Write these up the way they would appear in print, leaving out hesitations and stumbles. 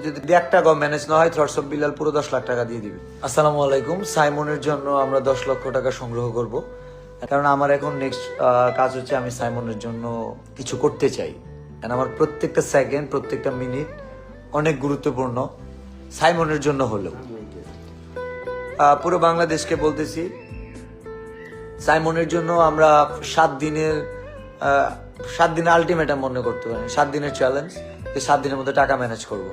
যদি 1 টাকা ম্যানেজ না হয় থটস অফ বিলাল পুরো 10 লাখ টাকা দিয়ে দিবে। আসসালামু আলাইকুম। সাইমনের জন্য আমরা 10 লক্ষ টাকা সংগ্রহ করব, কারণ আমার এখন নেক্সট কাজ হচ্ছে আমি সাইমনের জন্য কিছু করতে চাই। কারণ আমার প্রত্যেকটা সেকেন্ড, প্রত্যেকটা মিনিট অনেক গুরুত্বপূর্ণ সাইমনের জন্য হলেও। পুরো বাংলাদেশকে বলতেছি, সাইমনের জন্য আমরা 7 দিনের আলটিমেটাম মনে করতে পারেন, 7 দিনের চ্যালেঞ্জ, যে 7 দিনের মধ্যে টাকা ম্যানেজ করব।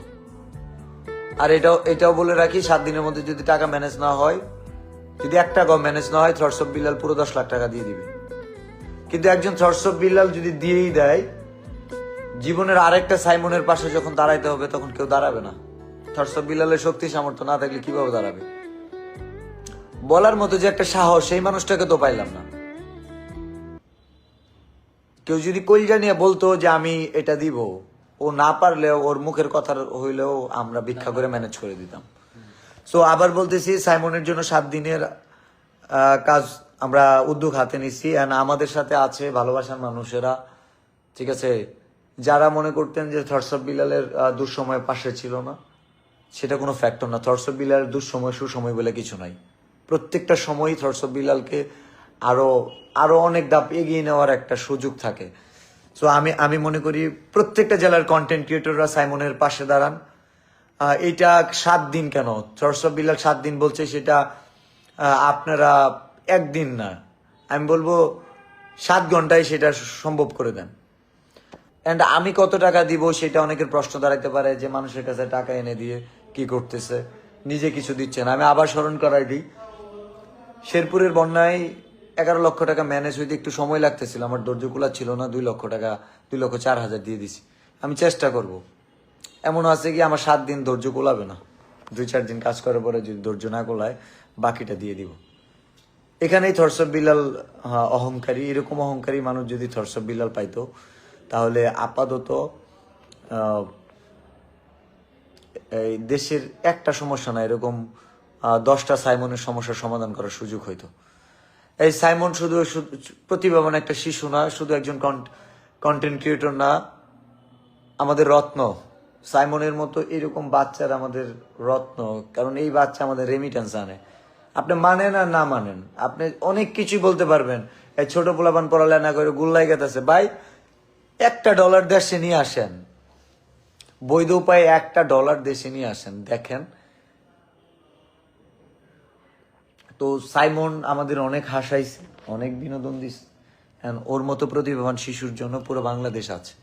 আর এটাও বলে রাখি, 7 দিনের মধ্যে যদি টাকা ম্যানেজ না হয়, যদি 1 টাকাও ম্যানেজ না হয়, থটস অফ বিলাল পুরো 10 লাখ টাকা দিয়ে দিবে। কিন্তু একজন থটস অফ বিলাল যদি দিয়েই দেয়, জীবনের আরেকটা সাইমনের পাশে যখন দাঁড়াইতে হবে তখন কেউ দাঁড়াবে না। থটস অফ বিলালের শক্তি সামর্থ্য না থাকলে কিভাবে দাঁড়াবে? বলার মতো যে একটা সাহস, সেই মানুষটাকে তো পাইলাম না। কেউ যদি কলজা নিয়ে বলতো যে আমি এটা দিব, ও না পারলেও ওর মুখের কথা হইলেও আমরা ভিক্ষা করে ম্যানেজ করে দিতাম। সো আবার বলতেছি, সাইমনের জন্য 7 দিনের কাজ আমরা উদ্যোগ হাতে নিচ্ছি। অ্যান্ড আমাদের সাথে আছে ভালোবাসার মানুষেরা, ঠিক আছে, যারা মনে করতেন যে থটস অফ বিলালের দুঃসময় পাশে ছিল না, সেটা কোনো ফ্যাক্টর না। থটস অফ বিলালের দুঃসময় সুসময় বলে কিছু নাই। প্রত্যেকটা সময়ই থটস অফ বিলালকে আরো অনেক ধাপ এগিয়ে নেওয়ার একটা সুযোগ থাকে। সো আমি মনে করি প্রত্যেকটা জেলার কন্টেন্ট ক্রিয়েটররা সাইমনের পাশে দাঁড়ান। এইটা 7 দিন কেন, থটস অফ বিলাল 7 দিন বলছে, সেটা আপনারা একদিন না, আমি বলবো 7 ঘন্টায় সেটা সম্ভব করে দেন। অ্যান্ড আমি কত টাকা দিব সেটা অনেকের প্রশ্ন দাঁড়াইতে পারে, যে মানুষের কাছে টাকা এনে দিয়ে কি করতেছে, নিজে কিছু দিচ্ছে না। আমি আবার স্মরণ করাই দিই, শেরপুরের বন্যায় 11 লক্ষ টাকা ম্যানেজ হইতে একটু সময় লাগতেছিল, আমার ধৈর্য কুলা ছিল না, 2 লক্ষ টাকা 2,04,000 দিয়ে দিছি। আমি চেষ্টা করব। এমন আছে কি আমার 7 দিন ধৈর্য কুলাবে না, 2-4 দিন কাজ করার পরে যদি ধৈর্য না কুলায়, বাকিটা দিয়ে দিব। এখানেই থটস অফ বিলাল অহংকারী। এরকম অহংকারী মানুষ যদি থটস অফ বিলাল পাইতো, তাহলে আপাতত এই দেশের একটা সমস্যা না, এরকম 10টা সাইমনের সমস্যার সমাধান করার সুযোগ হইতো। এই সাইমন শুধু প্রতিভাবান একটা শিশু না, শুধু একজন কন্টেন্ট ক্রিয়েটর না, আমাদের রত্ন। সাইমনের মতো এরকম বাচ্চারা আমাদের রত্ন, কারণ এই বাচ্চা আমাদের রেমিটেন্স আনে। আপনি মানেন আর না মানেন, আপনি অনেক কিছুই বলতে পারবেন, এই ছোট পোলাপান পড়ালেখা করে গুল্লাই গেতেছে, ভাই $1 দেশে নিয়ে আসেন, বৈধ উপায়ে $1 দেশে নিয়ে আসেন, দেখেন। তো সাইমন আমাদের অনেক হাসাইছে, অনেক বিনোদন দিছে। ওর মতো প্রতিভাবান শিশুর জন্য পুরো বাংলাদেশ আছে।